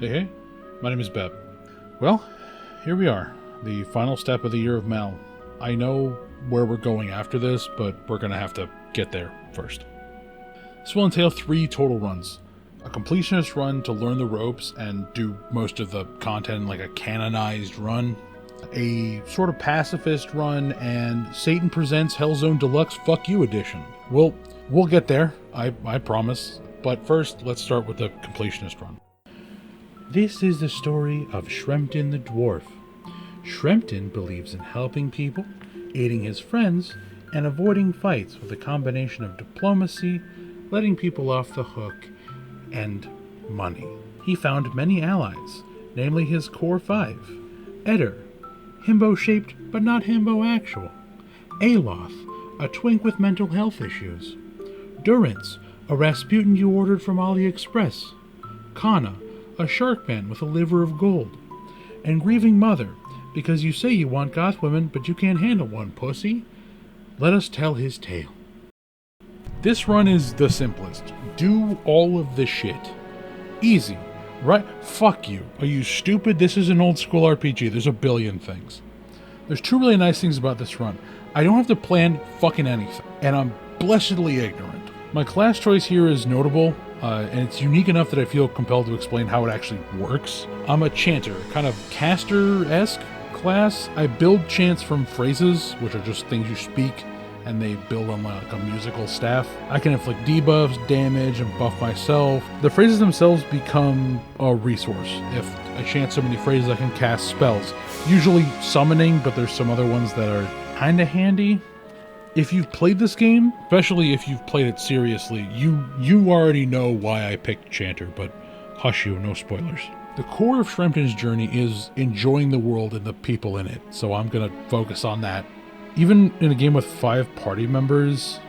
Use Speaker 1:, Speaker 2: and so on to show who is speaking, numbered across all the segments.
Speaker 1: Hey, my name is Beb. Well, here we are, the final step of the Year of Mal. I know where we're going after this, but we're going to have to get there first. This will entail 3 total runs. A completionist run to learn the ropes and do most of the content like a canonized run. A sort of pacifist run and Satan Presents Hellzone Deluxe Fuck You edition. We'll get there, I promise. But first, let's start with the completionist run. This is the story of Shrempton the Dwarf. Shrempton believes in helping people, aiding his friends, and avoiding fights with a combination of diplomacy, letting people off the hook, and money. He found many allies, namely his core 5. Eder, himbo-shaped but not himbo-actual. Aloth, a twink with mental health issues. Durance, a Rasputin you ordered from AliExpress. Kana, a shark man with a liver of gold. And Grieving Mother, because you say you want goth women, but you can't handle one, pussy. Let us tell his tale. This run is the simplest. Do all of the shit. Easy. Right? Fuck you. Are you stupid? This is an old school RPG. There's a billion things. There's 2 really nice things about this run. I don't have to plan fucking anything, and I'm blessedly ignorant. My class choice here is notable, and it's unique enough that I feel compelled to explain how it actually works. I'm a chanter, kind of caster-esque class. I build chants from phrases, which are just things you speak, and they build on like a musical staff. I can inflict debuffs, damage, and buff myself. The phrases themselves become a resource. If I chant so many phrases, I can cast spells. Usually summoning, but there's some other ones that are kinda handy. If you've played this game, especially if you've played it seriously, you already know why I picked Chanter, but hush you, no spoilers. The core of Shrempton's journey is enjoying the world and the people in it, so I'm gonna focus on that. Even in a game with 5 party members,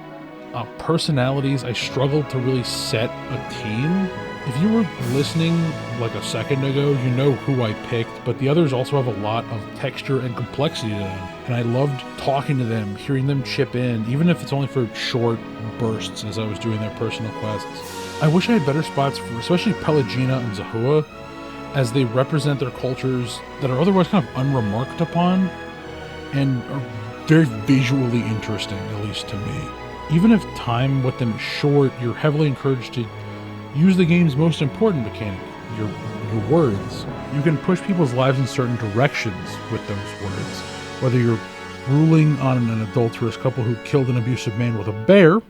Speaker 1: personalities, I struggled to really set a team. If you were listening like a second ago, you know who I picked, but the others also have a lot of texture and complexity to them. And I loved talking to them, hearing them chip in, even if it's only for short bursts as I was doing their personal quests. I wish I had better spots for especially Pelagina and Zahua, as they represent their cultures that are otherwise kind of unremarked upon and are very visually interesting, at least to me. Even if time with them is short, you're heavily encouraged to use the game's most important mechanic, your words. You can push people's lives in certain directions with those words. Whether you're ruling on an adulterous couple who killed an abusive man with a bear,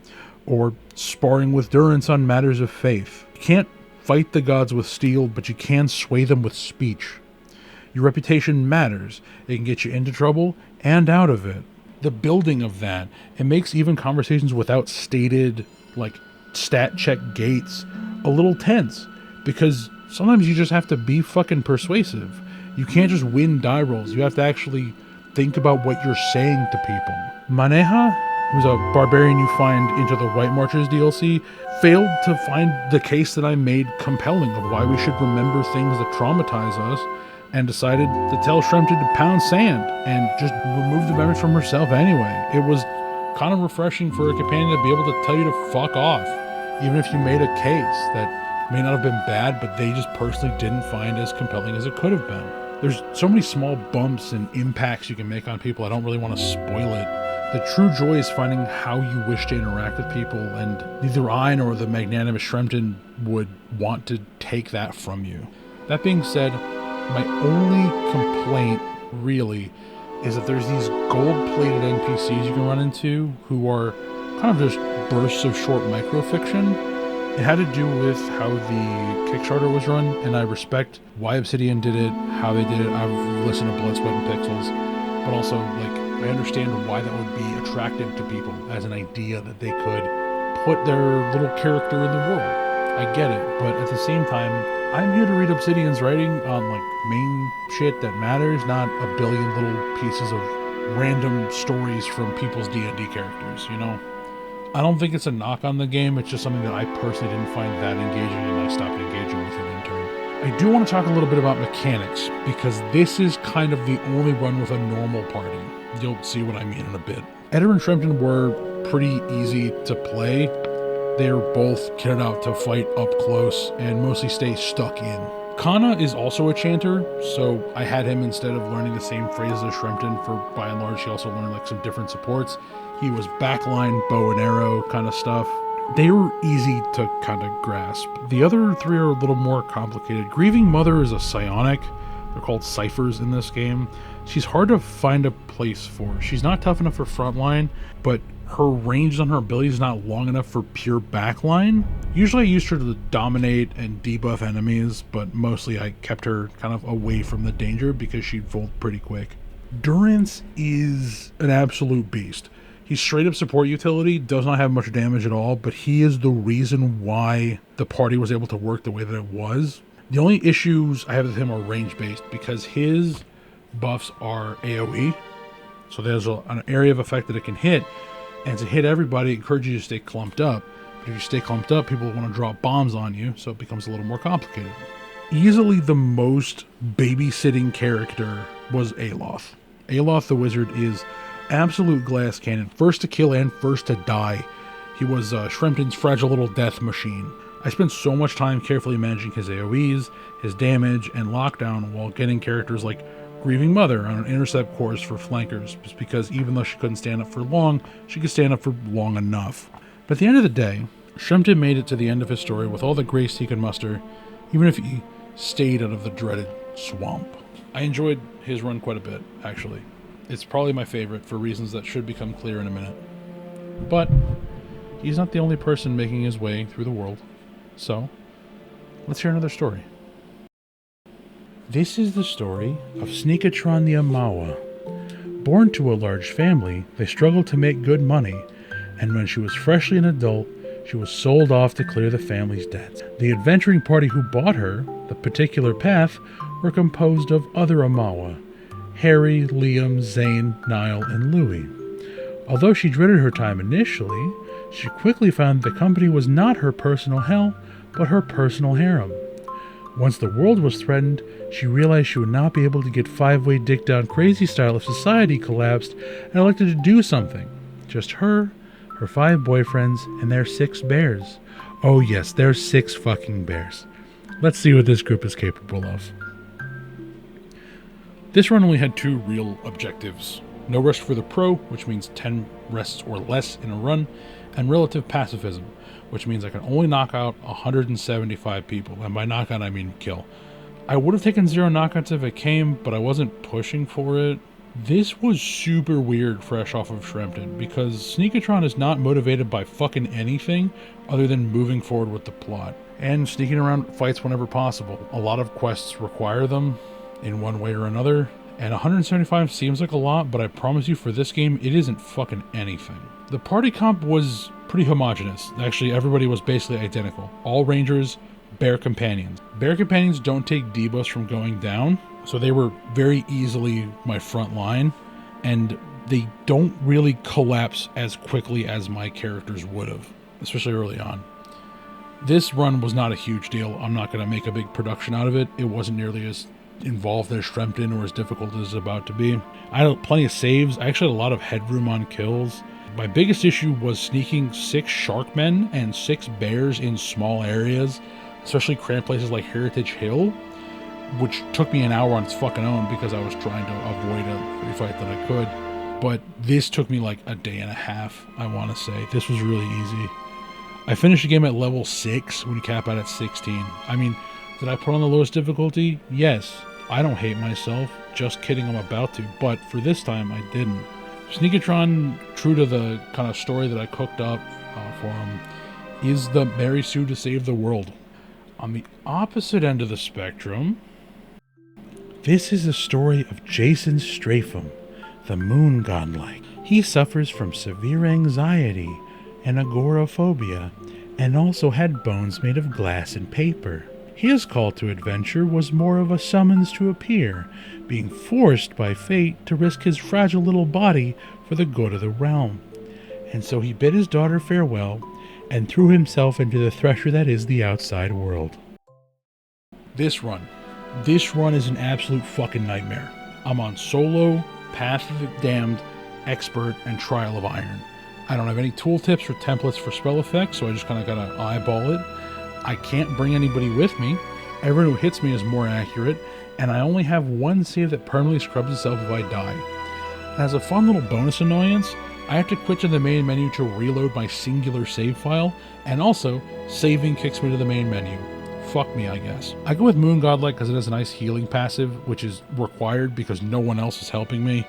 Speaker 1: or sparring with Durance on matters of faith. You can't fight the gods with steel, but you can sway them with speech. Your reputation matters. It can get you into trouble and out of it. The building of that, it makes even conversations without stated, like, stat check gates a little tense, because sometimes you just have to be fucking persuasive. You can't just win die rolls. You have to actually think about what you're saying to people. Maneha, who's a barbarian you find into the White Marchers DLC, failed to find the case that I made compelling of why we should remember things that traumatize us, and decided to tell Shrempton to pound sand and just remove the memories from herself anyway. It was kind of refreshing for a companion to be able to tell you to fuck off, even if you made a case that may not have been bad, but they just personally didn't find as compelling as it could have been. There's so many small bumps and impacts you can make on people, I don't really want to spoil it. The true joy is finding how you wish to interact with people, and neither I nor the magnanimous Shrempton would want to take that from you. That being said, my only complaint, really, is that there's these gold-plated NPCs you can run into who are kind of just bursts of short microfiction. It had to do with how the Kickstarter was run, and I respect why Obsidian did it, how they did it. I've listened to Blood, Sweat, and Pixels, but also, like, I understand why that would be attractive to people as an idea that they could put their little character in the world. I get it, but at the same time, I'm here to read Obsidian's writing on, like, main shit that matters, not a billion little pieces of random stories from people's D&D characters, you know? I don't think it's a knock on the game, it's just something that I personally didn't find that engaging, and I stopped engaging with it in turn. I do want to talk a little bit about mechanics, because this is kind of the only run with a normal party. You'll see what I mean in a bit. Eder and Shrempton were pretty easy to play. They're both kitted out to fight up close and mostly stay stuck in. Kana is also a chanter, so I had him instead of learning the same phrases as Shrempton. For by and large, he also learned like some different supports. He was backline, bow and arrow kind of stuff. They were easy to kind of grasp. The other three are a little more complicated. Grieving Mother is a psionic. They're called ciphers in this game. She's hard to find a place for. She's not tough enough for frontline, but her range on her ability is not long enough for pure backline. Usually I used her to dominate and debuff enemies, but mostly I kept her kind of away from the danger because she'd fold pretty quick. Durance is an absolute beast. He's straight up support utility, does not have much damage at all, but he is the reason why the party was able to work the way that it was. The only issues I have with him are range-based, because his buffs are AoE, so there's an area of effect that it can hit, and to hit everybody, it encourages you to stay clumped up. But if you stay clumped up, people want to drop bombs on you, so it becomes a little more complicated. Easily the most babysitting character was Aloth. Aloth the Wizard is absolute glass cannon, first to kill and first to die. He was Shrempton's fragile little death machine. I spent so much time carefully managing his AoEs, his damage, and lockdown while getting characters like Grieving Mother on an intercept course for flankers, just because even though she couldn't stand up for long, she could stand up for long enough. But at the end of the day, Shrempton made it to the end of his story with all the grace he could muster, even if he stayed out of the dreaded swamp. I enjoyed his run quite a bit, actually. It's probably my favorite for reasons that should become clear in a minute. But he's not the only person making his way through the world. So, let's hear another story. This is the story of Sneakatron the Amawa. Born to a large family, they struggled to make good money, and when she was freshly an adult, she was sold off to clear the family's debts. The adventuring party who bought her, the particular path, were composed of other Amawa: Harry, Liam, Zane, Niall, and Louie. Although she dreaded her time initially, she quickly found the company was not her personal hell, but her personal harem. Once the world was threatened, she realized she would not be able to get five-way dick-down crazy style if society collapsed, and elected to do something. Just her 5 boyfriends, and their 6 bears. Oh yes, there's 6 fucking bears. Let's see what this group is capable of. This run only had 2 real objectives. No rest for the pro, which means 10 rests or less in a run, and relative pacifism, which means I can only knock out 175 people, and by knockout I mean kill. I would have taken 0 knockouts if it came, but I wasn't pushing for it. This was super weird fresh off of Shrempton, because Sneakatron is not motivated by fucking anything other than moving forward with the plot, and sneaking around fights whenever possible. A lot of quests require them in one way or another, and 175 seems like a lot, but I promise you for this game, it isn't fucking anything. The party comp was pretty homogenous. Actually, everybody was basically identical. All rangers, bear companions. Bear companions don't take debuffs from going down, so they were very easily my front line, and they don't really collapse as quickly as my characters would have, especially early on. This run was not a huge deal. I'm not going to make a big production out of it. It wasn't nearly as involved as Shrempton or as difficult as it's about to be. I had plenty of saves. I actually had a lot of headroom on kills. My biggest issue was sneaking 6 sharkmen and 6 bears in small areas, especially cramped places like Heritage Hill, which took me an hour on its fucking own because I was trying to avoid a free fight that I could. But this took me like a day and a half, I want to say. This was really easy. I finished the game at level 6 when you cap out at 16. I mean, did I put on the lowest difficulty? Yes. I don't hate myself. Just kidding, I'm about to. But for this time, I didn't. Sneakatron, true to the kind of story that I cooked up for him, is the Mary Sue to save the world. On the opposite end of the spectrum, this is the story of Jason Stratham, the moon godlike. He suffers from severe anxiety and agoraphobia, and also had bones made of glass and paper. His call to adventure was more of a summons to appear, being forced by fate to risk his fragile little body for the good of the realm. And so he bid his daughter farewell and threw himself into the thresher that is the outside world. This run is an absolute fucking nightmare. I'm on solo, Path of the Damned, Expert, and Trial of Iron. I don't have any tooltips or templates for spell effects, so I just kind of gotta eyeball it. I can't bring anybody with me Everyone who hits me is more accurate, and I only have one save that permanently scrubs itself if I die. As a fun little bonus annoyance, I have to quit to the main menu to reload my singular save file, and also, saving kicks me to the main menu. Fuck me, I guess. I go with Moon Godlike because it has a nice healing passive, which is required because no one else is helping me,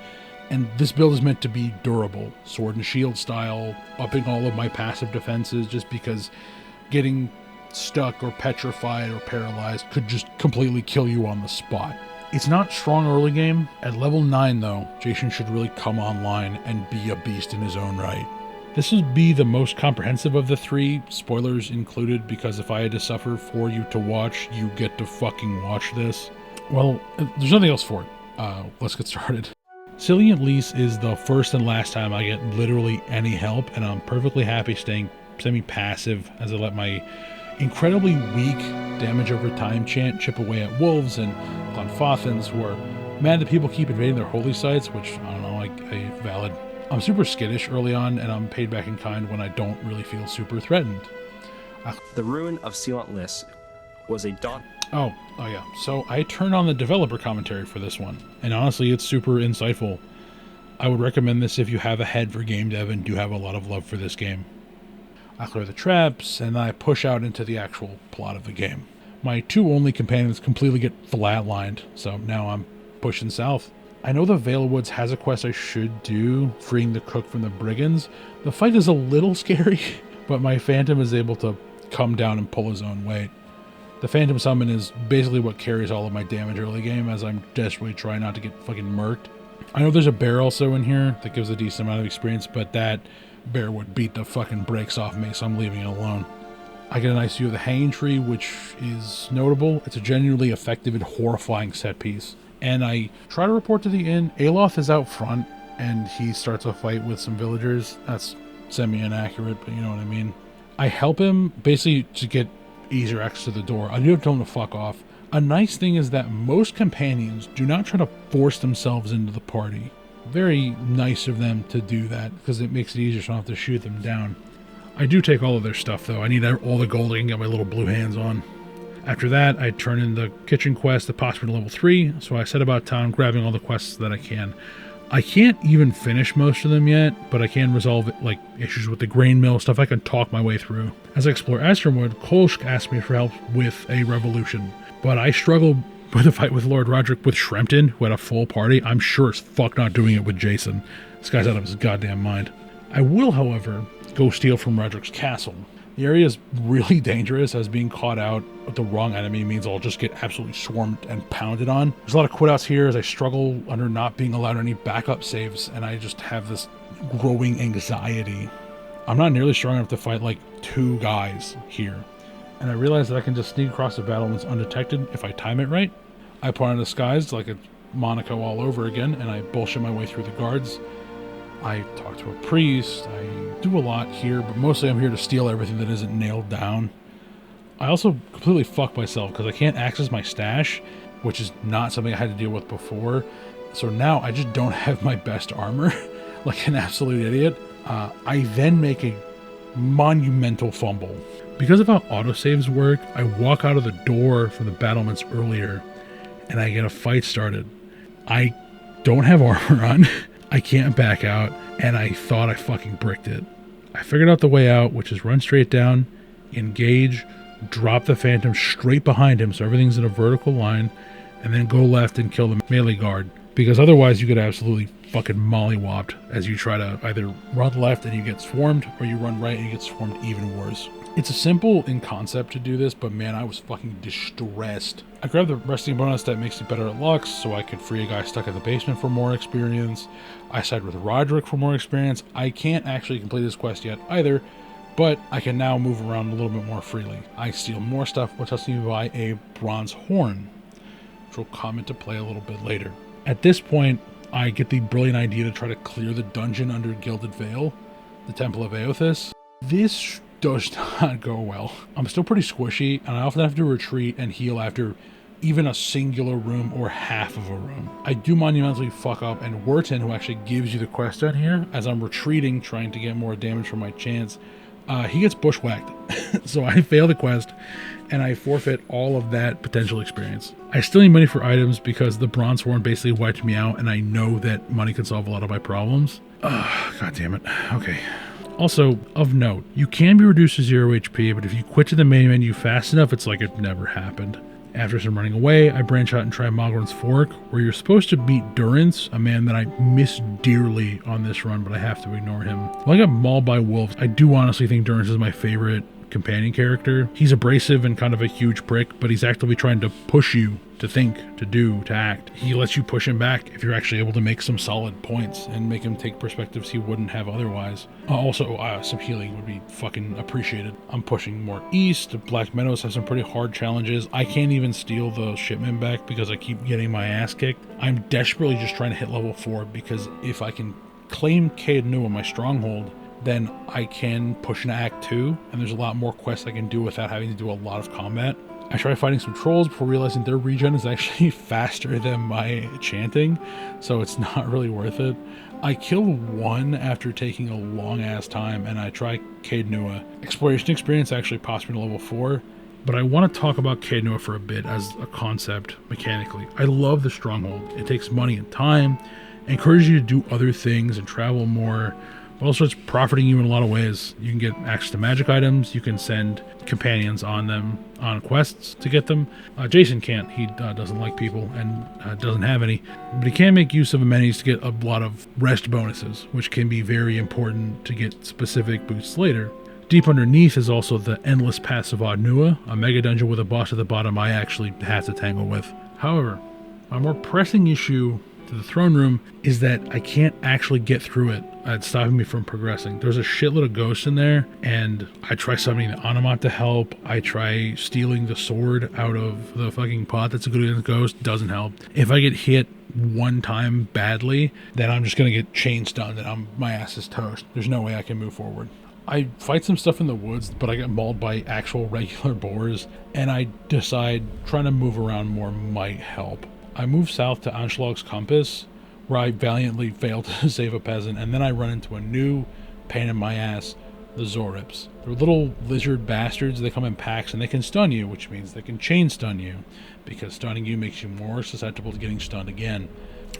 Speaker 1: and this build is meant to be durable, sword and shield style, upping all of my passive defenses just because getting stuck or petrified or paralyzed could just completely kill you on the spot. It's not strong early game. At level 9 though, Jason should really come online and be a beast in his own right. This would be the most comprehensive of the three, spoilers included, because if I had to suffer for you to watch, you get to fucking watch this. Well, there's nothing else for it. Let's get started. Cillian Lease is the first and last time I get literally any help, and I'm perfectly happy staying semi-passive as I let my incredibly weak damage over time chant chip away at wolves and Clonfothans who are mad that people keep invading their holy sites, which, I don't know, I valid. I'm super skittish early on, and I'm paid back in kind when I don't really feel super threatened.
Speaker 2: The ruin of Sealant Liss was a
Speaker 1: Oh yeah. So I turned on the developer commentary for this one, and honestly, it's super insightful. I would recommend this if you have a head for game dev and do have a lot of love for this game. I clear the traps, and then I push out into the actual plot of the game. My two only companions completely get flatlined, so now I'm pushing south. I know the Vale Woods has a quest I should do, freeing the cook from the brigands. The fight is a little scary, but my phantom is able to come down and pull his own weight. The phantom summon is basically what carries all of my damage early game, as I'm desperately trying not to get fucking murked. I know there's a bear also in here that gives a decent amount of experience, but that bear would beat the fucking brakes off me, so I'm leaving it alone. I get a nice view of the hanging tree, which is notable. It's a genuinely effective and horrifying set piece. And I try to report to the inn. Aloth is out front, and he starts a fight with some villagers. That's semi-inaccurate, but you know what I mean. I help him basically to get easier access to the door. I do have to tell him to fuck off. A nice thing is that most companions do not try to force themselves into the party. Very nice of them to do that, because it makes it easier so I don't have to shoot them down. I do take all of their stuff though. I need all the gold I can get my little blue hands on. After that, I turn in the kitchen quest that pops me to level 3, so I set about town grabbing all the quests that I can. I can't even finish most of them yet, but I can resolve like issues with the grain mill, stuff I can talk my way through. As I explore Esterwood, Kolsch asked me for help with a revolution, but I struggled with a fight with Lord Roderick with Shrempton, who had a full party. I'm sure as fuck not doing it with Jason. This guy's out of his goddamn mind. I will, however, go steal from Roderick's castle. The area is really dangerous, as being caught out with the wrong enemy means I'll just get absolutely swarmed and pounded on. There's a lot of quit outs here as I struggle under not being allowed any backup saves, and I just have this growing anxiety. I'm not nearly strong enough to fight like 2 guys here, and I realize that I can just sneak across the battlements undetected if I time it right. I put on a disguise like a Monaco all over again, and I bullshit my way through the guards. I talk to a priest, I do a lot here, but mostly I'm here to steal everything that isn't nailed down. I also completely fuck myself because I can't access my stash, which is not something I had to deal with before. So now I just don't have my best armor, like an absolute idiot. I then make a monumental fumble. Because of how autosaves work, I walk out of the door from the battlements earlier, and I get a fight started. I don't have armor on. I can't back out, and I thought I fucking bricked it. I figured out the way out, which is run straight down, engage, drop the phantom straight behind him so everything's in a vertical line, and then go left and kill the melee guard. Because otherwise you get absolutely fucking mollywopped as you try to either run left and you get swarmed, or you run right and you get swarmed even worse. It's simple in concept to do this, but man, I was fucking distressed. I grabbed the resting bonus that makes me better at Lux, so I could free a guy stuck in the basement for more experience. I side with Roderick for more experience. I can't actually complete this quest yet either, but I can now move around a little bit more freely. I steal more stuff, which helps me buy a bronze horn, which will come into play a little bit later. At this point, I get the brilliant idea to try to clear the dungeon under Gilded Vale, the Temple of Aothis. This does not go well. I'm still pretty squishy, and I often have to retreat and heal after even a singular room or half of a room. I do monumentally fuck up, and Wurton, who actually gives you the quest down here, as I'm retreating trying to get more damage from my chance, He gets bushwhacked. So I fail the quest, and I forfeit all of that potential experience. I still need money for items because the Bronze Horn basically wiped me out, and I know that money could solve a lot of my problems. God damn it. Okay. Also, of note, you can be reduced to 0 HP, but if you quit to the main menu fast enough, it's like it never happened. After some running away, I branch out and try Mogren's Fork, where you're supposed to beat Durance, a man that I miss dearly on this run, but I have to ignore him. While I got mauled by wolves, I do honestly think Durance is my favorite companion character. He's abrasive and kind of a huge prick, but he's actively trying to push you to think, to do, to act. He lets you push him back if you're actually able to make some solid points and make him take perspectives he wouldn't have otherwise. Also, some healing would be fucking appreciated. I'm pushing more east. Black Meadows has some pretty hard challenges. I can't even steal the shipment back because I keep getting my ass kicked. I'm desperately just trying to hit level 4 because if I can claim Kender, my stronghold, then I can push into Act 2, and there's a lot more quests I can do without having to do a lot of combat. I tried fighting some trolls before realizing their regen is actually faster than my chanting, so it's not really worth it. I killed one after taking a long ass time, and I tried Kender. Exploration experience actually pops me to level 4, but I want to talk about Kender for a bit as a concept mechanically. I love the stronghold. It takes money and time, encourages you to do other things and travel more, but also it's profiting you in a lot of ways. You can get access to magic items, you can send companions on them, on quests to get them. Jason can't, he doesn't like people and doesn't have any, but he can make use of amenities to get a lot of rest bonuses, which can be very important to get specific boosts later. Deep underneath is also the Endless Paths of Nua, a mega dungeon with a boss at the bottom I actually have to tangle with. However, a more pressing issue to the throne room is that I can't actually get through it. It's stopping me from progressing. There's a shitload of ghosts in there, and I try summoning the Onomot to help. I try stealing the sword out of the fucking pot that's a good against ghost. Doesn't help. If I get hit one time badly, then I'm just gonna get chain stunned and my ass is toast. There's no way I can move forward. I fight some stuff in the woods, but I get mauled by actual regular boars, and I decide trying to move around more might help. I move south to Anschlag's Compass, where I valiantly fail to save a peasant, and then I run into a new pain in my ass, the Zorips. They're little lizard bastards. They come in packs, and they can stun you, which means they can chain stun you, because stunning you makes you more susceptible to getting stunned again.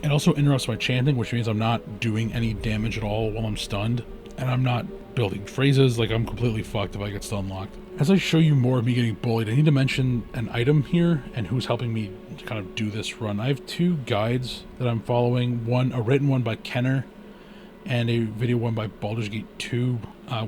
Speaker 1: It also interrupts my chanting, which means I'm not doing any damage at all while I'm stunned, and I'm not building phrases. Like, I'm completely fucked if I get stun locked. As I show you more of me getting bullied, I need to mention an item here and who's helping me to kind of do this run. I have two guides that I'm following. One, a written one by Kender, and a video one by Baldur's Gate 2,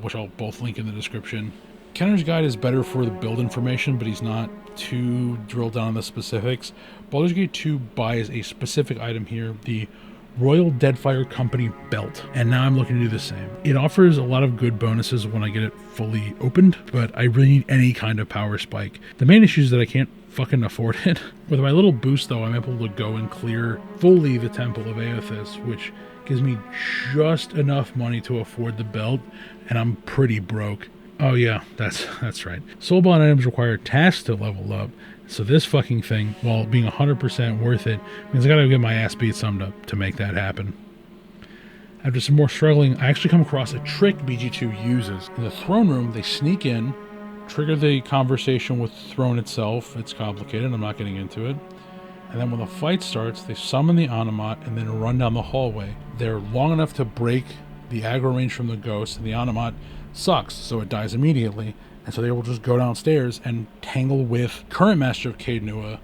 Speaker 1: which I'll both link in the description. Kender's guide is better for the build information, but he's not too drilled down on the specifics. Baldur's Gate 2 buys a specific item here, the Royal Deadfire Company belt, and now I'm looking to do the same. It offers a lot of good bonuses when I get it fully opened, but I really need any kind of power spike. The main issue is that I can't fucking afford it. With my little boost though, I'm able to go and clear fully the Temple of Aethys, which gives me just enough money to afford the belt, and I'm pretty broke. Oh yeah, that's right. Soulbound items require tasks to level up, so this fucking thing, while being 100% worth it, means I gotta get my ass beat some to make that happen. After some more struggling, I actually come across a trick BG2 uses. In the throne room, they sneak in, trigger the conversation with the throne itself. It's complicated, I'm not getting into it. And then when the fight starts, they summon the Onomot and then run down the hallway. They're long enough to break the aggro range from the ghost, and the Onomot sucks, so it dies immediately. And so they will just go downstairs and tangle with current master of Kender,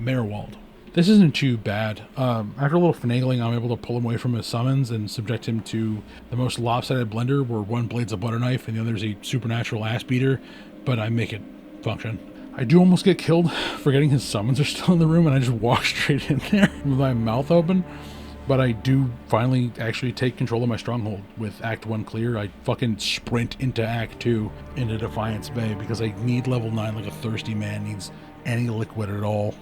Speaker 1: Merwald. This isn't too bad. After a little finagling, I'm able to pull him away from his summons and subject him to the most lopsided blender, where one blade's a butter knife and the other's a supernatural ass beater, but I make it function. I do almost get killed, forgetting his summons are still in the room, and I just walk straight in there with my mouth open. But I do finally actually take control of my stronghold with Act 1 clear. I fucking sprint into Act 2 into Defiance Bay because I need level 9 like a thirsty man needs any liquid at all.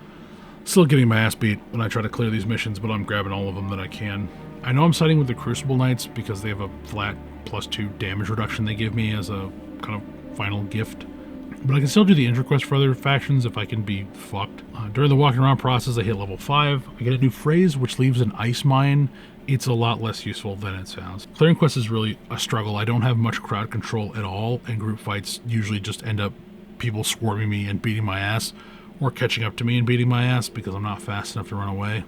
Speaker 1: Still getting my ass beat when I try to clear these missions, but I'm grabbing all of them that I can. I know I'm siding with the Crucible Knights because they have a flat +2 damage reduction they give me as a kind of final gift. But I can still do the interquest for other factions if I can be fucked. During the walking around process, I hit level 5. I get a new phrase, which leaves an ice mine it's a lot less useful than it sounds. Clearing quests is really a struggle. I don't have much crowd control at all, and group fights usually just end up people swarming me and beating my ass, or catching up to me and beating my ass because I'm not fast enough to run away.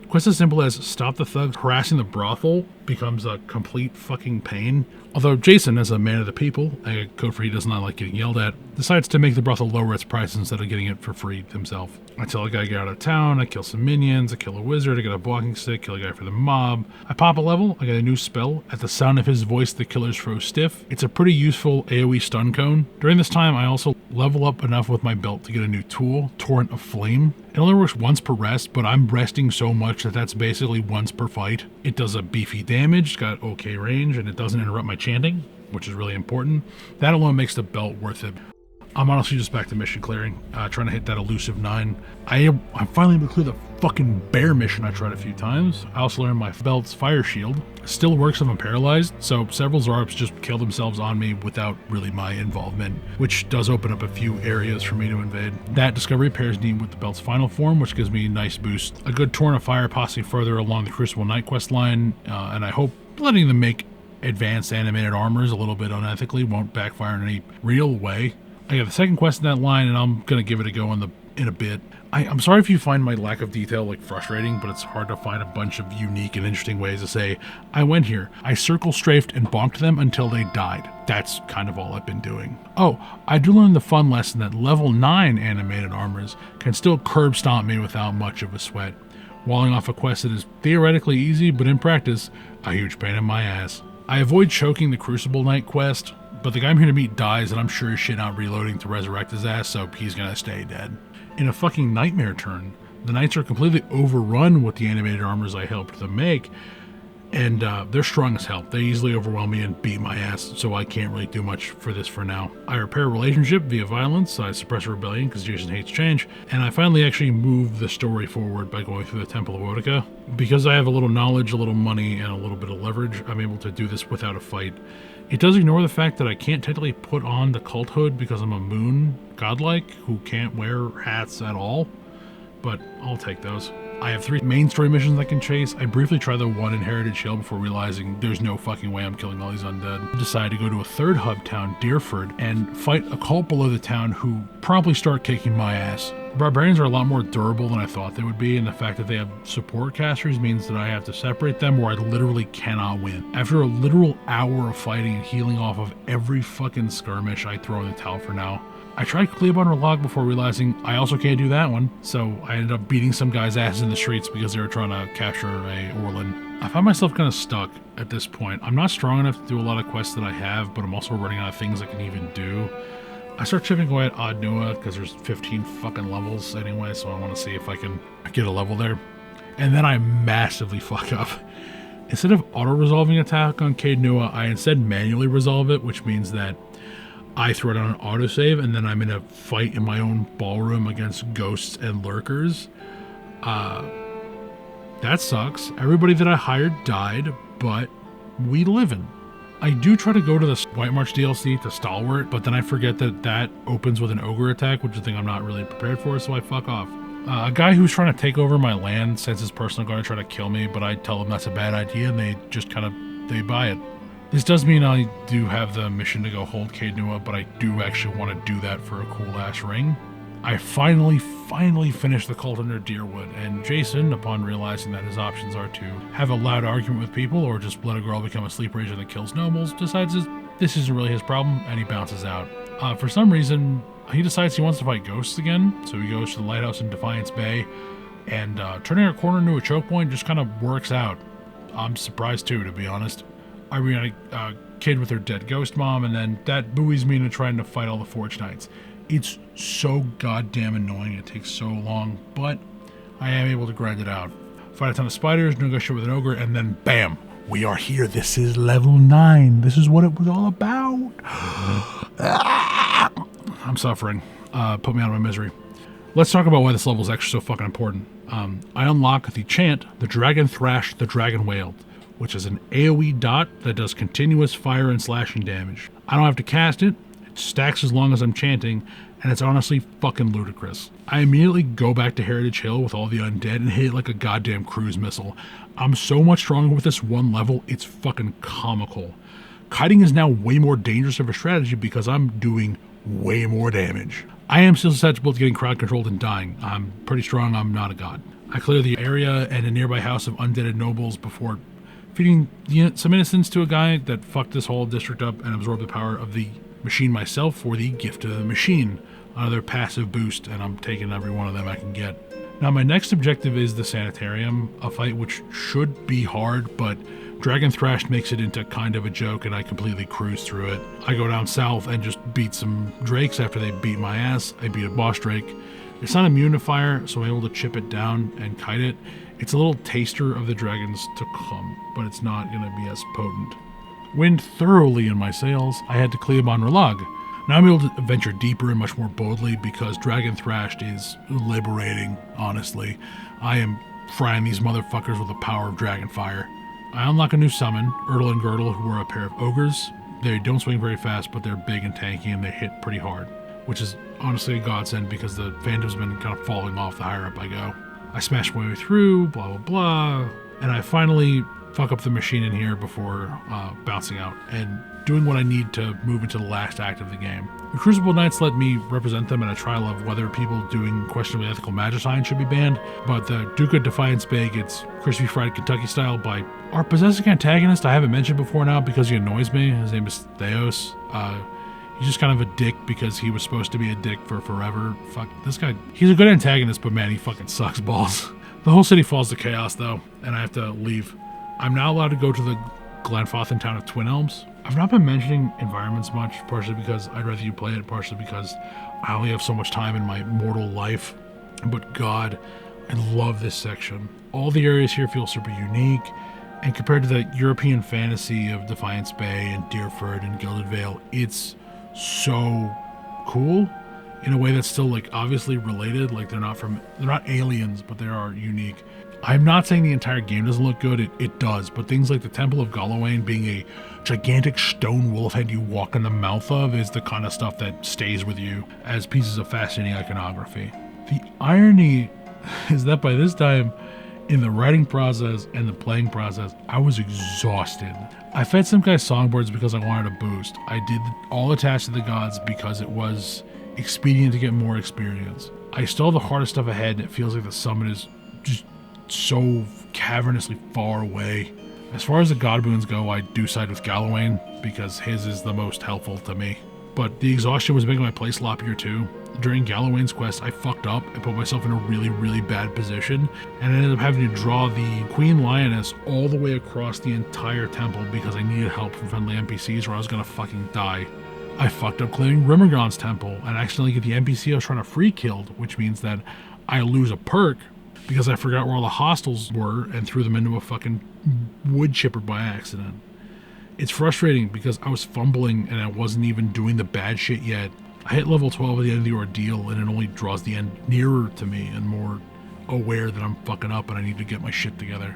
Speaker 1: Quests as simple as stop the thugs harassing the brothel becomes a complete fucking pain. Although Jason, as a man of the people, a code for he does not like getting yelled at, decides to make the brothel lower its price instead of getting it for free himself. I tell a guy to get out of town, I kill some minions, I kill a wizard, I get a walking stick, kill a guy for the mob. I pop a level, I get a new spell. At the sound of his voice, the killers froze stiff. It's a pretty useful AoE stun cone. During this time, I also level up enough with my belt to get a new tool, Torrent of Flame. It only works once per rest, but I'm resting so much that that's basically once per fight. It does a beefy damage, it's got okay range, and it doesn't interrupt my chanting, which is really important. That alone makes the belt worth it. I'm honestly just back to mission clearing, trying to hit that elusive 9. I'm finally able to clear the fucking bear mission I tried a few times. I also learned my belt's fire shield. Still works if I'm paralyzed, so several Zarps just kill themselves on me without really my involvement, which does open up a few areas for me to invade. That discovery pairs neat with the belt's final form, which gives me a nice boost. A good Torrent of Fire possibly further along the Crucible Night quest line, and I hope letting them make advanced animated armors a little bit unethically won't backfire in any real way. I got the second quest in that line, and I'm gonna give it a go in a bit. I'm sorry if you find my lack of detail frustrating, but it's hard to find a bunch of unique and interesting ways to say, I went here, I circle strafed and bonked them until they died. That's kind of all I've been doing. Oh, I do learn the fun lesson that level 9 animated armors can still curb stomp me without much of a sweat. Walling off a quest that is theoretically easy, but in practice, a huge pain in my ass. I avoid choking the Crucible Night quest, but the guy I'm here to meet dies, and I'm sure as shit not reloading to resurrect his ass, so he's gonna stay dead. In a fucking nightmare turn, the knights are completely overrun with the animated armors I helped them make, and they're strong as hell. They easily overwhelm me and beat my ass, so I can't really do much for this for now. I repair a relationship via violence, I suppress a rebellion because Jason hates change, and I finally actually move the story forward by going through the Temple of Otica. Because I have a little knowledge, a little money, and a little bit of leverage, I'm able to do this without a fight. It does ignore the fact that I can't technically put on the cult hood because I'm a moon godlike who can't wear hats at all, but I'll take those. I have 3 main story missions I can chase. I briefly try the one inherited shield before realizing there's no fucking way I'm killing all these undead. I decide to go to a third hub town, Deerford, and fight a cult below the town who promptly start kicking my ass. Barbarians are a lot more durable than I thought they would be, and the fact that they have support casters means that I have to separate them or I literally cannot win. After a literal hour of fighting and healing off of every fucking skirmish, I throw in the towel for now. I tried Cleobon Log before realizing I also can't do that one, so I ended up beating some guy's ass in the streets because they were trying to capture a Orlin. I find myself kind of stuck at this point. I'm not strong enough to do a lot of quests that I have, but I'm also running out of things I can even do. I start chipping away at Odd Nua because there's 15 fucking levels anyway, so I want to see if I can get a level there. And then I massively fuck up. Instead of auto-resolving attack on Cade Nua, I instead manually resolve it, which means that I throw down an autosave and then I'm in a fight in my own ballroom against ghosts and lurkers. That sucks. Everybody that I hired died, but we livin'. I do try to go to the White March DLC to Stalwart, but then I forget that that opens with an ogre attack, which is a thing I'm not really prepared for, so I fuck off. A guy who's trying to take over my land sends his personal guard to try to kill me, but I tell them that's a bad idea, and they just they buy it. This does mean I do have the mission to go hold Cade Nua, but I do actually want to do that for a cool-ass ring. I finally finished the cult under Deerwood, and Jason, upon realizing that his options are to have a loud argument with people or just let a girl become a sleep rager that kills nobles, decides this isn't really his problem, and he bounces out. For some reason, he decides he wants to fight ghosts again, so he goes to the lighthouse in Defiance Bay, and turning a corner into a choke point just kind of works out. I'm surprised too, to be honest. I mean, a kid with her dead ghost mom, and then that buoys me into trying to fight all the Forge Knights. It's so goddamn annoying, it takes so long, but I am able to grind it out. Fight a ton of spiders, negotiate with an ogre, and then bam! We are here. This is level 9. This is what it was all about. I'm suffering. Put me out of my misery. Let's talk about why this level is actually so fucking important. I unlock the chant, the Dragon Thrash, the Dragon Wailed, which is an AoE dot that does continuous fire and slashing damage. I don't have to cast it. It stacks as long as I'm chanting, and it's honestly fucking ludicrous. I immediately go back to Heritage Hill with all the undead and hit it like a goddamn cruise missile. I'm so much stronger with this one level, it's fucking comical. Kiting is now way more dangerous of a strategy because I'm doing way more damage. I am still susceptible to getting crowd controlled and dying. I'm pretty strong, I'm not a god. I clear the area and a nearby house of undeaded nobles before feeding some innocence to a guy that fucked this whole district up and absorbed the power of the machine myself for the gift of the machine. Another passive boost, and I'm taking every one of them I can get. Now my next objective is the sanitarium, a fight which should be hard, but Dragon Thrash makes it into kind of a joke and I completely cruise through it. I go down south and just beat some drakes after they beat my ass. I beat a boss drake. It's not immune to fire, so I'm able to chip it down and kite it. It's a little taster of the dragons to come, but it's not going to be as potent. Wind thoroughly in my sails, I head to Cleobon Relag. Now I'm able to venture deeper and much more boldly because Dragon Thrashed is liberating, honestly. I am frying these motherfuckers with the power of Dragon Fire. I unlock a new summon, Erdle and Girdle, who are a pair of ogres. They don't swing very fast, but they're big and tanky and they hit pretty hard, which is honestly a godsend because the Phantom's been kind of falling off the higher up I go. I smash my way through, blah blah blah, and I finally fuck up the machine in here before bouncing out and doing what I need to move into the last act of the game. The Crucible Knights let me represent them in a trial of whether people doing questionably ethical magicine should be banned, but the Duke of Defiance Bay gets crispy fried Kentucky style by our possessing antagonist I haven't mentioned before now because he annoys me. His name is Theos. He's just kind of a dick because he was supposed to be a dick for forever. Fuck, this guy, he's a good antagonist, but man, he fucking sucks balls. The whole city falls to chaos though, and I have to leave. I'm now allowed to go to the Glenfothen town of Twin Elms. I've not been mentioning environments much, partially because I'd rather you play it, partially because I only have so much time in my mortal life. But God, I love this section. All the areas here feel super unique, and compared to the European fantasy of Defiance Bay and Deerford and Gilded Vale, it's so cool in a way that's still like obviously related. Like they're not aliens, but they are unique. I'm not saying the entire game doesn't look good, it does, but things like the Temple of Galawain being a gigantic stone wolf head you walk in the mouth of is the kind of stuff that stays with you as pieces of fascinating iconography. The irony is that by this time, in the writing process and the playing process, I was exhausted. I fed some guys songbirds because I wanted a boost. I did all attached to the gods because it was expedient to get more experience. I still have the hardest stuff ahead, and it feels like the summit is just so cavernously far away. As far as the god boons go, I do side with Galawain because his is the most helpful to me. But the exhaustion was making my play sloppier too. During Galawain's quest, I fucked up and put myself in a really, really bad position, and I ended up having to draw the Queen Lioness all the way across the entire temple because I needed help from friendly NPCs or I was gonna fucking die. I fucked up clearing Rimmergon's temple and accidentally get the NPC I was trying to free killed, which means that I lose a perk because I forgot where all the hostels were and threw them into a fucking wood chipper by accident. It's frustrating because I was fumbling and I wasn't even doing the bad shit yet. I hit level 12 at the end of the ordeal and it only draws the end nearer to me and more aware that I'm fucking up and I need to get my shit together.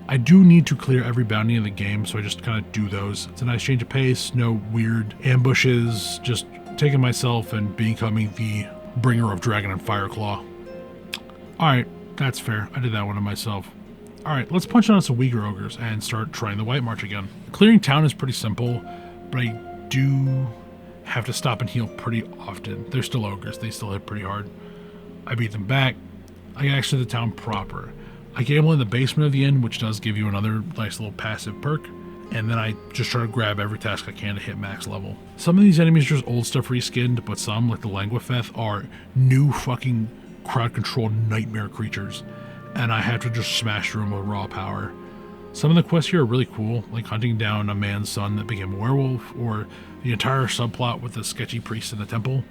Speaker 1: I do need to clear every bounty in the game, so I just kind of do those. It's a nice change of pace, no weird ambushes, just taking myself and becoming the bringer of Dragon and Fireclaw. Alright, that's fair. I did that one to myself. Alright, let's punch on some weaker ogres and start trying the White March again. Clearing town is pretty simple, but I do have to stop and heal pretty often. They're still ogres, they still hit pretty hard. I beat them back. I get actually the town proper. I gamble in the basement of the inn, which does give you another nice little passive perk, and then I just try to grab every task I can to hit max level. Some of these enemies are just old stuff reskinned, but some, like the Languifeth, are new fucking crowd-controlled nightmare creatures, and I have to just smash through them with raw power. Some of the quests here are really cool, like hunting down a man's son that became a werewolf, or the entire subplot with the sketchy priest in the temple.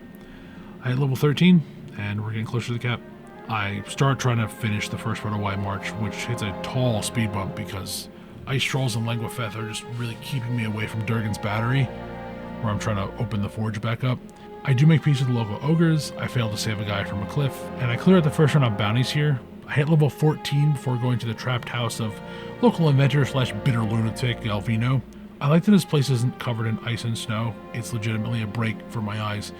Speaker 1: I hit level 13, and we're getting closer to the cap. I start trying to finish the first part of White March, which hits a tall speed bump because Ice Trolls and Languifeth are just really keeping me away from Durgan's Battery, where I'm trying to open the forge back up. I do make peace with the local ogres, I fail to save a guy from a cliff, and I clear out the first round of bounties here. I hit level 14 before going to the trapped house of local inventor slash bitter lunatic Alvino. I like that this place isn't covered in ice and snow. It's legitimately a break for my eyes.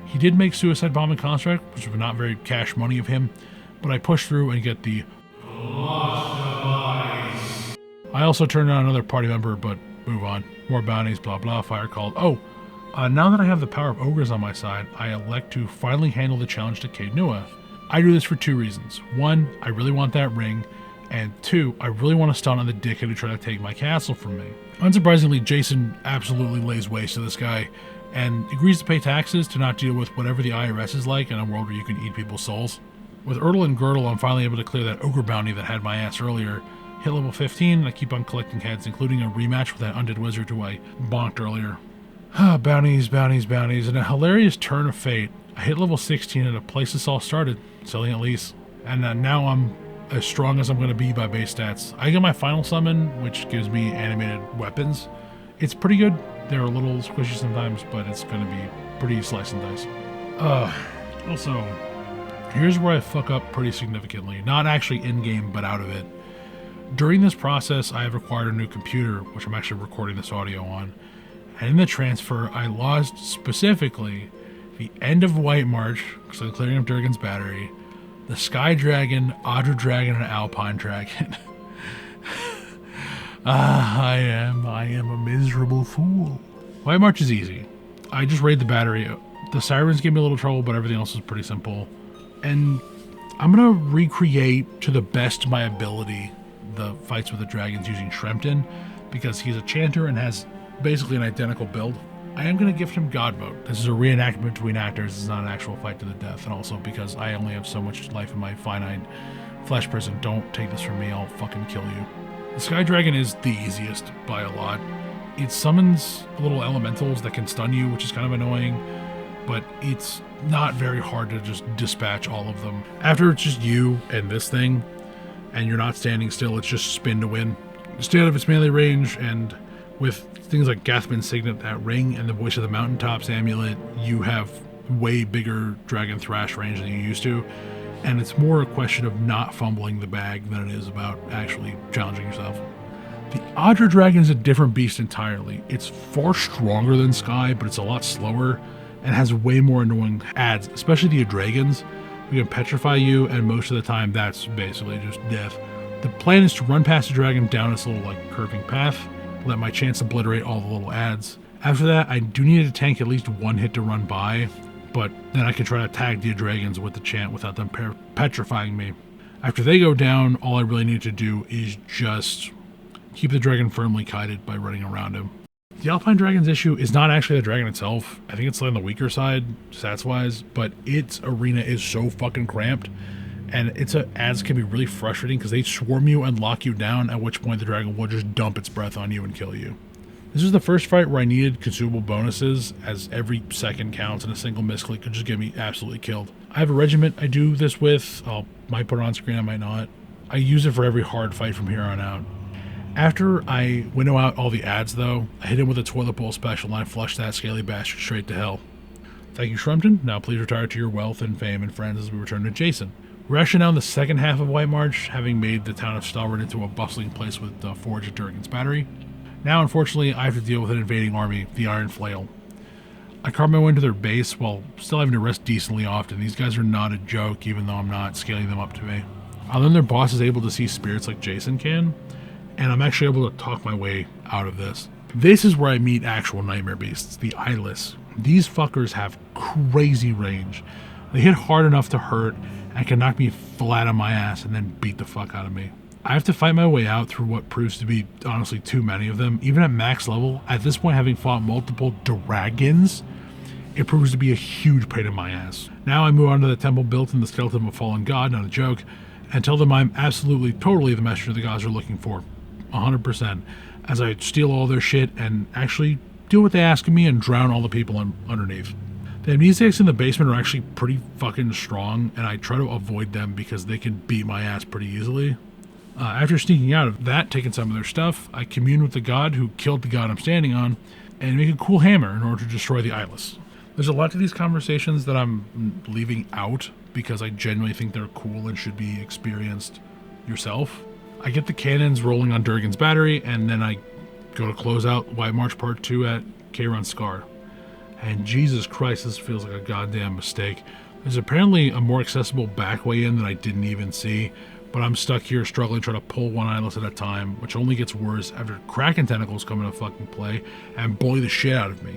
Speaker 1: He did make Suicide Bombing Construct, which was not very cash money of him, but I pushed through and get the Lost Device. I also turned on another party member, but move on. More bounties, blah blah, fire called. Now that I have the power of ogres on my side, I elect to finally handle the challenge to Caed Nua. I do this for 2 reasons. 1, I really want that ring, and 2, I really want to stun on the dickhead who tried to take my castle from me. Unsurprisingly, Jason absolutely lays waste to this guy, and agrees to pay taxes to not deal with whatever the IRS is like in a world where you can eat people's souls. With Erdl and Girdle, I'm finally able to clear that ogre bounty that had my ass earlier. Hit level 15, and I keep on collecting heads, including a rematch with that undead wizard who I bonked earlier. Bounties, bounties, bounties. In a hilarious turn of fate, I hit level 16 at a place this all started, selling at least. And now I'm as strong as I'm going to be by base stats. I get my final summon, which gives me animated weapons. It's pretty good. They're a little squishy sometimes, but it's going to be pretty slice and dice. Also, here's where I fuck up pretty significantly. Not actually in-game, but out of it. During this process, I have acquired a new computer, which I'm actually recording this audio on. And in the transfer, I lost specifically the end of White March, so the clearing of Durgan's Battery, the Sky Dragon, Audra Dragon, and Alpine Dragon. I am a miserable fool. White March is easy. I just raid the battery. The Sirens gave me a little trouble, but everything else is pretty simple. And I'm going to recreate to the best of my ability the fights with the dragons using Shrempton, because he's a chanter and has basically an identical build. I am going to gift him God Mode. This is a reenactment between actors. It's not an actual fight to the death. And also because I only have so much life in my finite flesh prison. Don't take this from me. I'll fucking kill you. The Sky Dragon is the easiest by a lot. It summons little elementals that can stun you, which is kind of annoying, but it's not very hard to just dispatch all of them. After it's just you and this thing, and you're not standing still, it's just spin to win. Stay out of its melee range, and with things like Gathman's Signet, that ring, and the Voice of the Mountaintops amulet, you have way bigger Dragon Thrash range than you used to, and it's more a question of not fumbling the bag than it is about actually challenging yourself. The Audra Dragon is a different beast entirely. It's far stronger than Sky, but it's a lot slower, and has way more annoying adds, especially the Dragons, who can petrify you, and most of the time that's basically just death. The plan is to run past the dragon down this little curving path, let my chance obliterate all the little adds. After that, I do need to tank at least one hit to run by, but then I can try to tag the dragons with the chant without them petrifying me. After they go down, all I really need to do is just keep the dragon firmly kited by running around him. The Alpine Dragon's issue is not actually the dragon itself. I think it's on the weaker side, stats-wise, but its arena is so fucking cramped, and its ads can be really frustrating because they swarm you and lock you down, at which point the dragon will just dump its breath on you and kill you. This is the first fight where I needed consumable bonuses, as every second counts and a single misclick could just get me absolutely killed. I have a regiment I do this with. I might put it on screen, I might not. I use it for every hard fight from here on out. After I winnow out all the ads, though, I hit him with a toilet bowl special and I flush that scaly bastard straight to hell. Thank you, Shrumpton. Now please retire to your wealth and fame and friends as we return to Jason. We're actually now in the second half of White March, having made the town of Stalwart into a bustling place with the Forge at Durgan's Battery. Now, unfortunately, I have to deal with an invading army, the Iron Flail. I carved my way into their base while still having to rest decently often. These guys are not a joke, even though I'm not scaling them up to me. I learned their boss is able to see spirits like Jason can, and I'm actually able to talk my way out of this. This is where I meet actual nightmare beasts, the eyeless. These fuckers have crazy range. They hit hard enough to hurt and can knock me flat on my ass and then beat the fuck out of me. I have to fight my way out through what proves to be honestly too many of them. Even at max level, at this point having fought multiple dragons, it proves to be a huge pain in my ass. Now I move on to the temple built in the skeleton of a fallen god, not a joke, and tell them I'm absolutely, totally the messenger the gods are looking for. 100%. As I steal all their shit and actually do what they ask of me and drown all the people underneath. The amnesiacs in the basement are actually pretty fucking strong, and I try to avoid them because they can beat my ass pretty easily. After sneaking out of that, taking some of their stuff, I commune with the god who killed the god I'm standing on, and make a cool hammer in order to destroy the eyeless. There's a lot to these conversations that I'm leaving out because I genuinely think they're cool and should be experienced yourself. I get the cannons rolling on Durgan's Battery, and then I go to close out White March Part 2 at Kairon Scar. And Jesus Christ, this feels like a goddamn mistake. There's apparently a more accessible back way in that I didn't even see, but I'm stuck here struggling trying to pull one eyeless at a time, which only gets worse after Kraken tentacles come into fucking play and bully the shit out of me.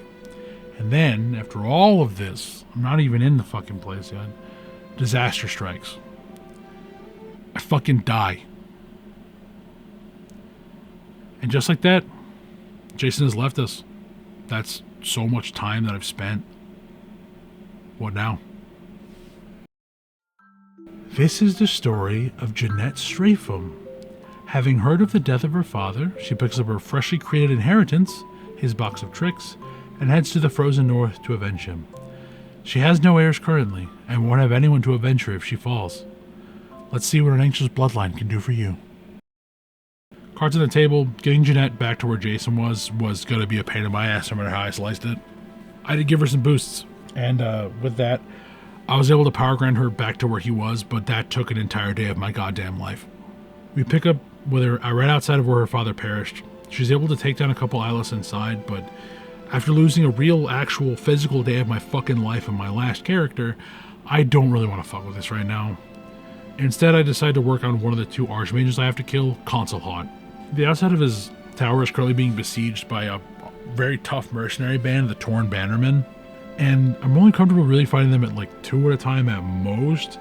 Speaker 1: And then, after all of this, I'm not even in the fucking place yet, disaster strikes. I fucking die. And just like that, Jason has left us. That's so much time that I've spent. What now? This is the story of Jeanette Stratham. Having heard of the death of her father, she picks up her freshly created inheritance, his box of tricks, and heads to the frozen north to avenge him. She has no heirs currently, and won't have anyone to avenge her if she falls. Let's see what an anxious bloodline can do for you. Cards on the table. Getting Jeanette back to where Jason was going to be a pain in my ass no matter how I sliced it. I did give her some boosts, and with that, I was able to power grind her back to where he was, but that took an entire day of my goddamn life. We pick up with her right outside of where her father perished. She's able to take down a couple eyeless inside, but after losing a real, actual, physical day of my fucking life and my last character, I don't really want to fuck with this right now. Instead, I decide to work on one of the two archmages I have to kill, Consulhot. The outside of his tower is currently being besieged by a very tough mercenary band, the Torn Bannermen, and I'm only comfortable really fighting them at like 2 at a time at most,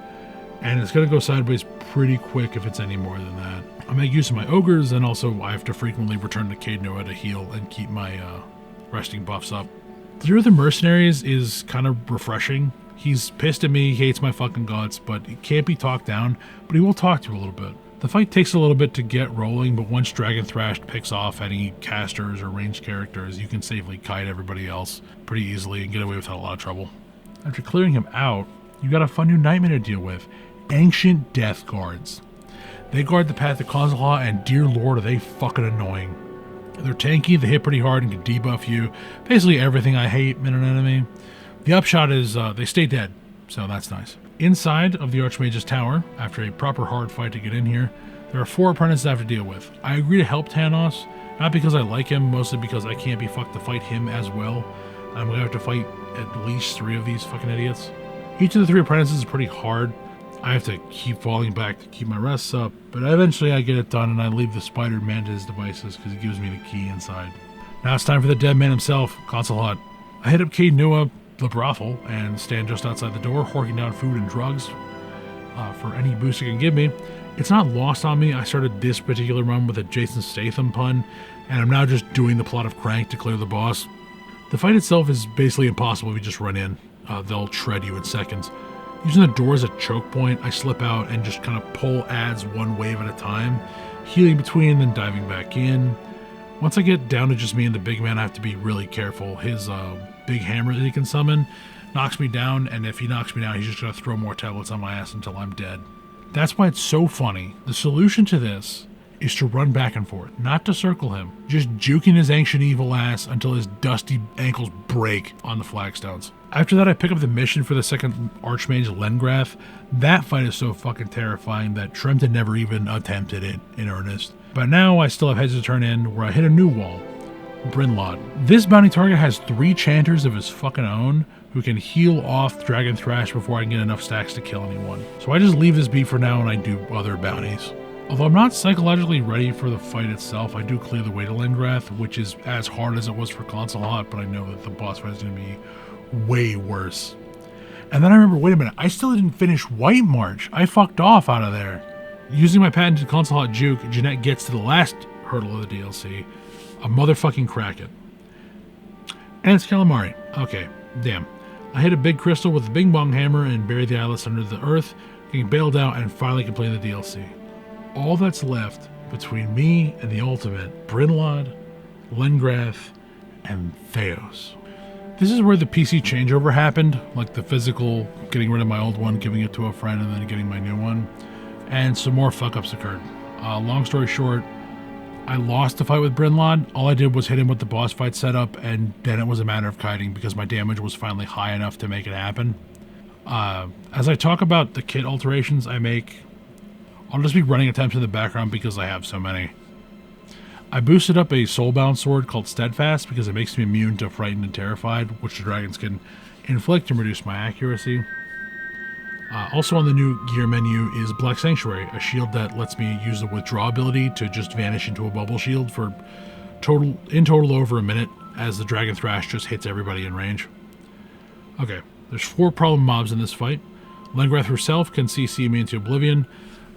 Speaker 1: and it's going to go sideways pretty quick if it's any more than that. I make use of my ogres, and also I have to frequently return to Kender to heal and keep my resting buffs up. The leader of the mercenaries is kind of refreshing. He's pissed at me, he hates my fucking guts, but he can't be talked down, but he will talk to you a little bit. The fight takes a little bit to get rolling, but once Dragon Thrash picks off any casters or ranged characters, you can safely kite everybody else pretty easily and get away without a lot of trouble. After clearing him out, you got a fun new nightmare to deal with. Ancient Death Guards. They guard the path to Consulhot, and dear lord are they fucking annoying. They're tanky, they hit pretty hard and can debuff you. Basically everything I hate in an enemy. The upshot is they stay dead, so that's nice. Inside of the Archmage's tower, after a proper hard fight to get in here, there are 4 apprentices I have to deal with. I agree to help Tanos, not because I like him, mostly because I can't be fucked to fight him as well. I'm going to have to fight at least 3 of these fucking idiots. Each of the 3 apprentices is pretty hard. I have to keep falling back to keep my rests up, but eventually I get it done and I leave the spider man to his devices because he gives me the key inside. Now it's time for the dead man himself, Consulhot. I hit up Cade Nua, the brothel, and stand just outside the door, horking down food and drugs for any boost it can give me. It's not lost on me. I started this particular run with a Jason Statham pun, and I'm now just doing the plot of Crank to clear the boss. The fight itself is basically impossible if you just run in. They'll shred you in seconds. Using the door as a choke point, I slip out and just kind of pull adds one wave at a time, healing between and then diving back in. Once I get down to just me and the big man, I have to be really careful. His big hammer that he can summon knocks me down, and if he knocks me down, he's just going to throw more tablets on my ass until I'm dead. That's why it's so funny. The solution to this is to run back and forth, not to circle him, just juking his ancient evil ass until his dusty ankles break on the flagstones. After that, I pick up the mission for the second Archmage, Lengrath. That fight is so fucking terrifying that Tremta never even attempted it in earnest. But now I still have heads to turn in, where I hit a new wall. Brinlod. This bounty target has 3 chanters of his fucking own who can heal off Dragon Thrash before I can get enough stacks to kill anyone. So I just leave this be for now and I do other bounties. Although I'm not psychologically ready for the fight itself, I do clear the way to Lengrath, which is as hard as it was for Consulhot, but I know that the boss fight is going to be way worse. And then I remember, wait a minute, I still didn't finish White March. I fucked off out of there. Using my patented Consulhot juke, Jeanette gets to the last hurdle of the DLC, a motherfucking Kraken. And it's Calamari. Okay, damn. I hit a big crystal with a bing bong hammer and bury the eyeless under the earth, getting bailed out and finally complete the DLC. All that's left between me and the ultimate, Brinlod, Lengrath, and Theos. This is where the PC changeover happened, like the physical, getting rid of my old one, giving it to a friend, and then getting my new one. And some more fuck-ups occurred. Long story short, I lost the fight with Brinlod. All I did was hit him with the boss fight setup, and then it was a matter of kiting because my damage was finally high enough to make it happen. As I talk about the kit alterations I make, I'll just be running attempts in the background because I have so many. I boosted up a soulbound sword called Steadfast because it makes me immune to Frightened and Terrified, which the dragons can inflict and reduce my accuracy. Also on the new gear menu is Black Sanctuary, a shield that lets me use the withdraw ability to just vanish into a bubble shield for total over a minute as the Dragon Thrash just hits everybody in range. Okay, there's 4 problem mobs in this fight. Lengrath herself can CC me into oblivion.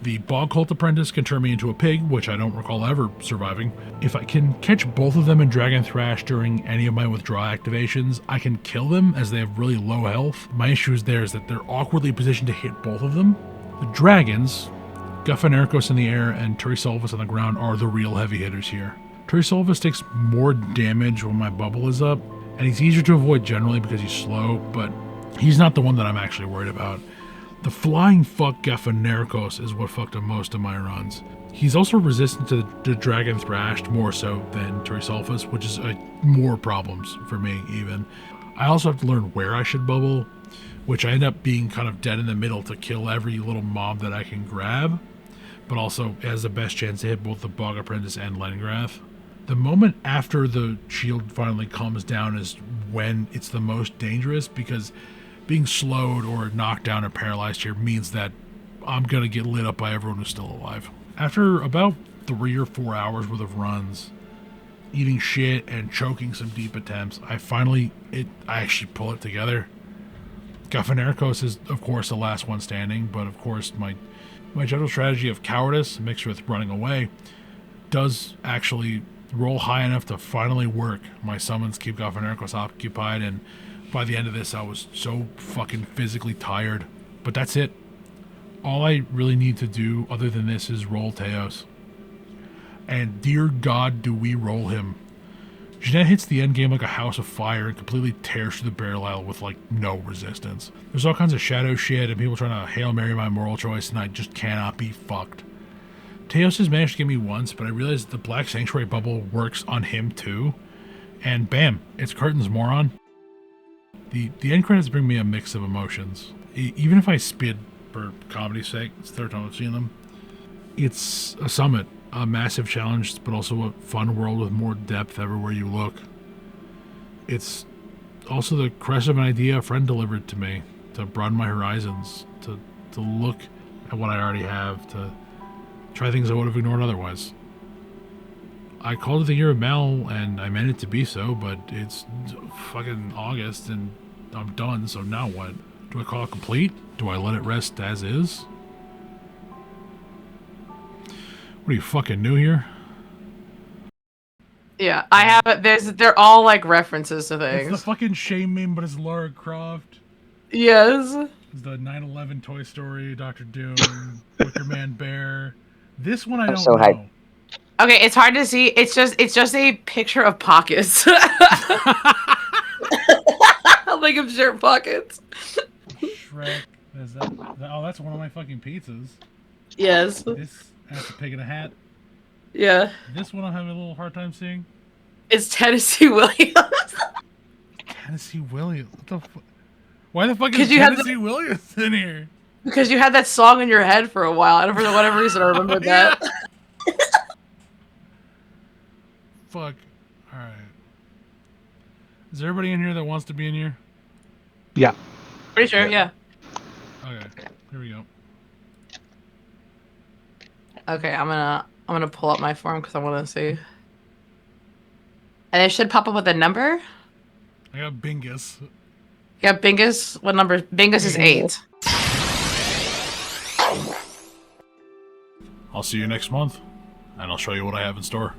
Speaker 1: The Bog Cult Apprentice can turn me into a pig, which I don't recall ever surviving. If I can catch both of them in Dragon Thrash during any of my withdraw activations, I can kill them as they have really low health. My issue is there is that they're awkwardly positioned to hit both of them. The dragons, Guffanericos in the air and Turisolvus on the ground, are the real heavy hitters here. Turisolvus takes more damage when my bubble is up, and he's easier to avoid generally because he's slow, but he's not the one that I'm actually worried about. The flying fuck Guffanericos is what fucked up most of my runs. He's also resistant to the Dragon Thrashed more so than Turisolvus, which is more problems for me even. I also have to learn where I should bubble, which I end up being kind of dead in the middle to kill every little mob that I can grab, but also has the best chance to hit both the Bog Apprentice and Lengrath. The moment after the shield finally comes down is when it's the most dangerous, because being slowed or knocked down or paralyzed here means that I'm going to get lit up by everyone who's still alive. After about 3 or 4 hours worth of runs, eating shit and choking some deep attempts, I actually pull it together. Guffanericos is, of course, the last one standing, but of course my general strategy of cowardice mixed with running away does actually roll high enough to finally work. My summons keep Guffanericos occupied, and by the end of this, I was so fucking physically tired. But that's it. All I really need to do other than this is roll Teos. And dear God, do we roll him. Jeanette hits the end game like a house of fire and completely tears through the barrel aisle with, like, no resistance. There's all kinds of shadow shit and people trying to Hail Mary my moral choice, and I just cannot be fucked. Teos has managed to get me once, but I realized the Black Sanctuary bubble works on him too. And bam, it's curtains, moron. The end credits bring me a mix of emotions. Even if I spit for comedy's sake, it's the third time I've seen them. It's a summit, a massive challenge, but also a fun world with more depth everywhere you look. It's also the crest of an idea a friend delivered to me, to broaden my horizons, to look at what I already have, to try things I would have ignored otherwise. I called it the Year of Mal, and I meant it to be so, but it's fucking August, and I'm done, so now what? Do I call it complete? Do I let it rest as is? What are you, fucking new here?
Speaker 3: Yeah, I have it. They're all like references to things.
Speaker 1: It's the fucking shame meme, but it's Lara Croft.
Speaker 3: Yes.
Speaker 1: It's the 9/11 Toy Story, Dr. Doom, Wicker Man Bear. This one I don't know. Hyped.
Speaker 3: Okay, it's hard to see. It's just a picture of pockets. Like of shirt pockets.
Speaker 1: Shrek. Is that? Oh, that's one of my fucking pizzas.
Speaker 3: Yes.
Speaker 1: This has a pig in a hat.
Speaker 3: Yeah.
Speaker 1: This one I'm having a little hard time seeing.
Speaker 3: It's Tennessee Williams.
Speaker 1: Tennessee Williams. What the fuck? Why the fuck is Tennessee Williams in here?
Speaker 3: Because you had that song in your head for a while. I don't know, for whatever reason I remembered that.
Speaker 1: Fuck. Alright. Is there everybody in here that wants to be in here?
Speaker 4: Yeah.
Speaker 3: Pretty sure, yeah.
Speaker 1: Okay. Here we go.
Speaker 3: Okay, I'm gonna pull up my form because I want to see. And it should pop up with a number.
Speaker 1: I got Bingus.
Speaker 3: You got Bingus? What number? Bingus is 8.
Speaker 1: I'll see you next month, and I'll show you what I have in store.